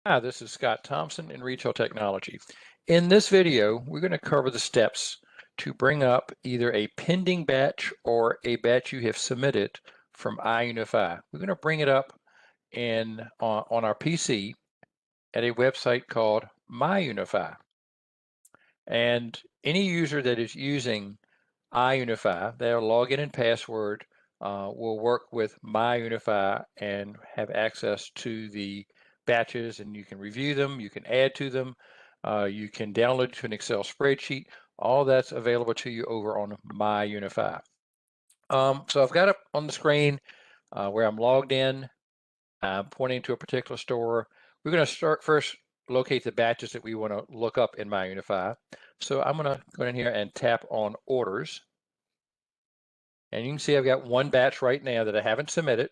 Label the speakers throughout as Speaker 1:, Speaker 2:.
Speaker 1: Hi, this is Scott Thompson in Retail Technology. In this video, we're going to cover the steps to bring up either a pending batch or a batch you have submitted from MyUNFI. We're going to bring it up on our PC at a website called MyUNFI. And any user that is using MyUNFI, their login and password will work with MyUNFI and have access to the batches, and you can review them, you can add to them, you can download to an Excel spreadsheet. All that's available to you over on MyUNFI. So I've got up on the screen where I'm logged in. I'm pointing to a particular store. We're going to start first locate the batches that we want to look up in MyUNFI. So I'm going to go in here and tap on orders. And you can see I've got one batch right now that I haven't submitted.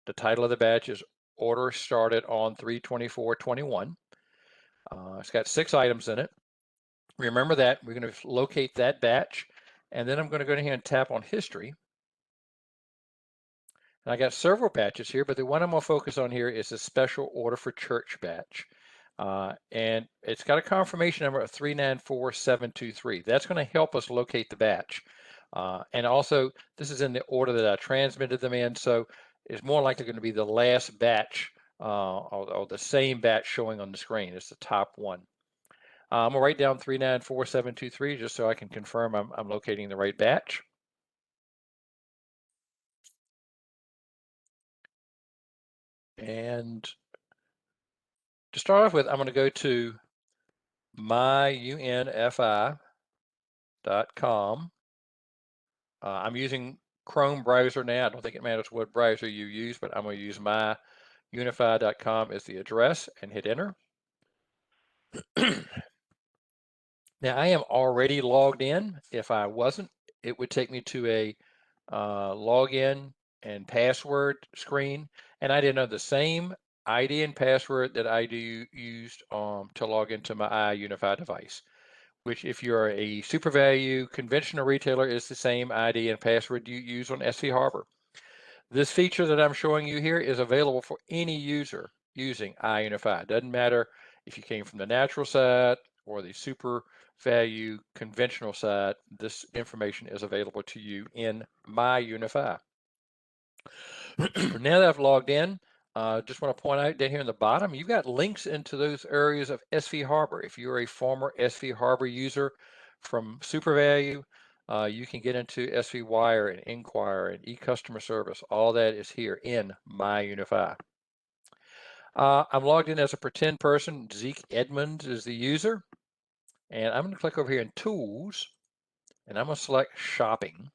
Speaker 1: The title of the batch is Order Started on 3/24/21. It's got 6 items in it. Remember that. We're going to locate that batch. And then I'm going to go in here and tap on History. And I got several batches here, but the one I'm going to focus on here is a special order for church batch. And it's got a confirmation number of 394723. That's going to help us locate the batch. And also, this is in the order that I transmitted them in, so it's more likely going to be the last batch or the same batch showing on the screen. It's the top one. I'm going to write down 394723 just so I can confirm I'm locating the right batch. And to start off with, I'm going to go to myunfi.com. I'm using Chrome browser now. I don't think it matters what browser you use, but I'm going to use myunfi.com as the address and hit enter. Now I am already logged in. If I wasn't, it would take me to a login and password screen, and I didn't know the same ID and password that I used to log into my MyUNFI device, which if you're a SuperValue conventional retailer is the same ID and password you use on SV Harbor. This feature that I'm showing you here is available for any user using MyUNFI. It doesn't matter if you came from the natural side or the SuperValue conventional side, this information is available to you in MyUNFI. Now that I've logged in, just want to point out down here in the bottom, you've got links into those areas of SV Harbor. If you're a former SV Harbor user from SuperValue, you can get into SV Wire and Inquire and e-customer service. All that is here in MyUNFI. I'm logged in as a pretend person. Zeke Edmonds is the user. And I'm going to click over here in Tools, and I'm going to select Shopping.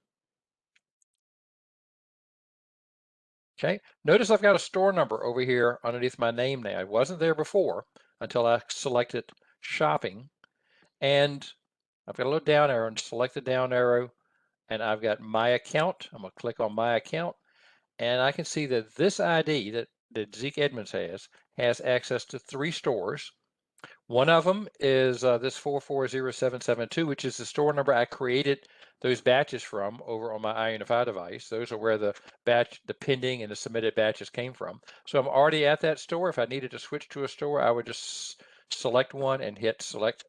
Speaker 1: Okay, notice I've got a store number over here underneath my name now. It wasn't there before until I selected shopping. And I've got a little down arrow and select the down arrow, and I've got my account. I'm going to click on my account, and I can see that this ID that Zeke Edmonds has access to 3 stores. One of them is this 440772, which is the store number I created those batches from over on my MyUNFI device. Those are where the pending and the submitted batches came from. So I'm already at that store. If I needed to switch to a store, I would just select one and hit set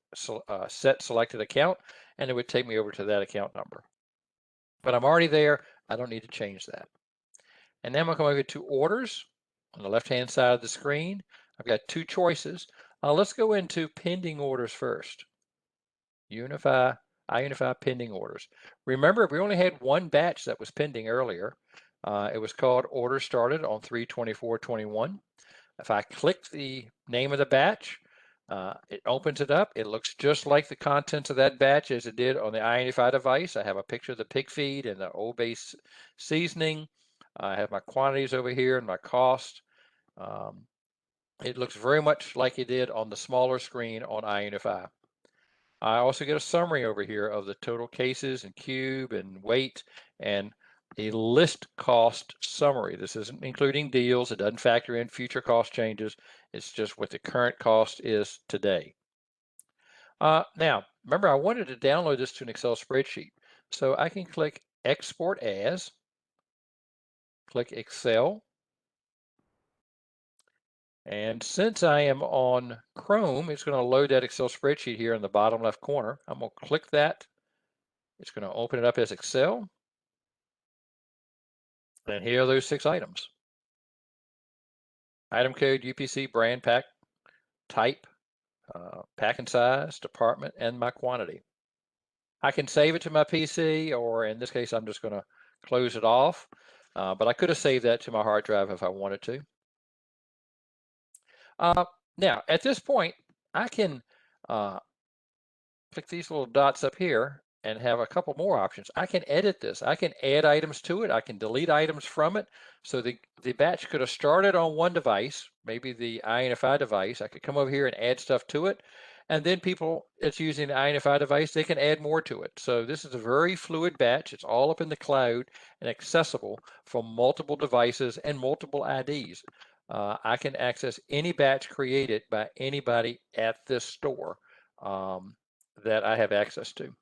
Speaker 1: selected account, and it would take me over to that account number. But I'm already there. I don't need to change that. And now I'm going to come over to orders on the left-hand side of the screen. I've got 2 choices. Let's go into pending orders first. MyUNFI pending orders. Remember, we only had one batch that was pending earlier. It was called Order Started on 3/24/21. If I click the name of the batch, it opens it up. It looks just like the contents of that batch as it did on the MyUNFI device. I have a picture of the pig feed and the Old Base seasoning. I have my quantities over here and my cost. It looks very much like it did on the smaller screen on MyUNFI. I also get a summary over here of the total cases and cube and weight and a list cost summary. This isn't including deals. It doesn't factor in future cost changes. It's just what the current cost is today. Now, remember, I wanted to download this to an Excel spreadsheet. So I can click Export As, click Excel, And since I am on Chrome, it's going to load that Excel spreadsheet here in the bottom left corner. I'm going to click that. It's going to open it up as Excel. And here are those 6 items. Item code, UPC, brand, pack, type, pack and size, department, and my quantity. I can save it to my PC, or in this case, I'm just going to close it off. But I could have saved that to my hard drive if I wanted to. Now, at this point, I can click these little dots up here and have a couple more options. I can edit this. I can add items to it. I can delete items from it. So the batch could have started on one device, maybe the MyUNFI device. I could come over here and add stuff to it. And then people that's using the MyUNFI device, they can add more to it. So this is a very fluid batch. It's all up in the cloud and accessible from multiple devices and multiple IDs. I can access any batch created by anybody at this store. That I have access to.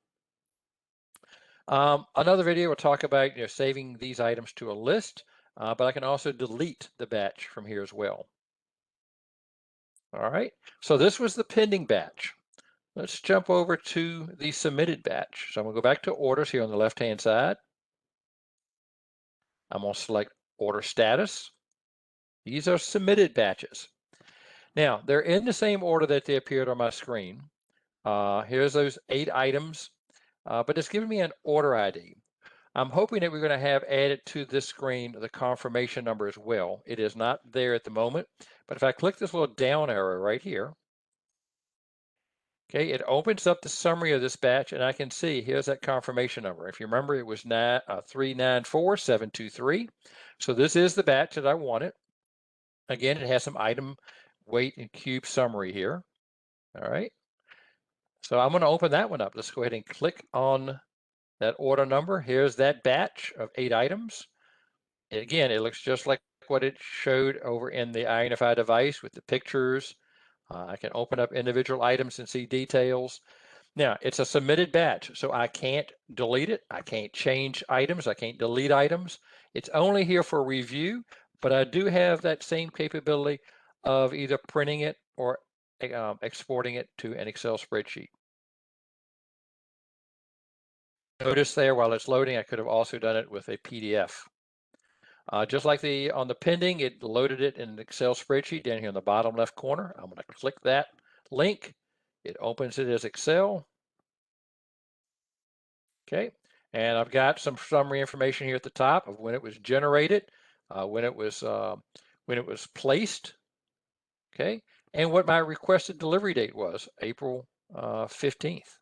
Speaker 1: Another video will talk about saving these items to a list, but I can also delete the batch from here as well. All right, so this was the pending batch. Let's jump over to the submitted batch. So I'm going to go back to orders here on the left-hand side. I'm going to select order status. These are submitted batches. Now, they're in the same order that they appeared on my screen. Here's those 8 items, but it's giving me an order ID. I'm hoping that we're going to have added to this screen the confirmation number as well. It is not there at the moment, but if I click this little down arrow right here, okay, it opens up the summary of this batch, and I can see here's that confirmation number. If you remember, it was 394723. So this is the batch that I wanted. Again, it has some item weight and cube summary here. All right. So I'm going to open that one up. Let's go ahead and click on that order number. Here's that batch of 8 items. Again, it looks just like what it showed over in the MyUNFI device with the pictures. I can open up individual items and see details. Now, it's a submitted batch, so I can't delete it. I can't change items. I can't delete items. It's only here for review, but I do have that same capability of either printing it or exporting it to an Excel spreadsheet. Notice there while it's loading, I could have also done it with a PDF. Just like on the pending, it loaded it in an Excel spreadsheet down here in the bottom left corner. I'm going to click that link. It opens it as Excel. Okay, and I've got some summary information here at the top of when it was generated, when it was placed. Okay, and what my requested delivery date was, April 15th.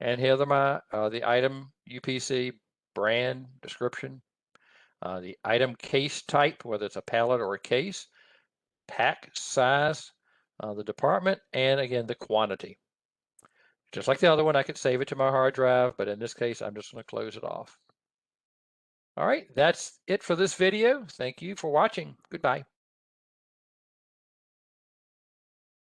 Speaker 1: And here are the item UPC, brand, description, the item case type, whether it's a pallet or a case, pack size, the department, and again, the quantity. Just like the other one, I could save it to my hard drive, but in this case, I'm just going to close it off. All right, that's it for this video. Thank you for watching. Goodbye.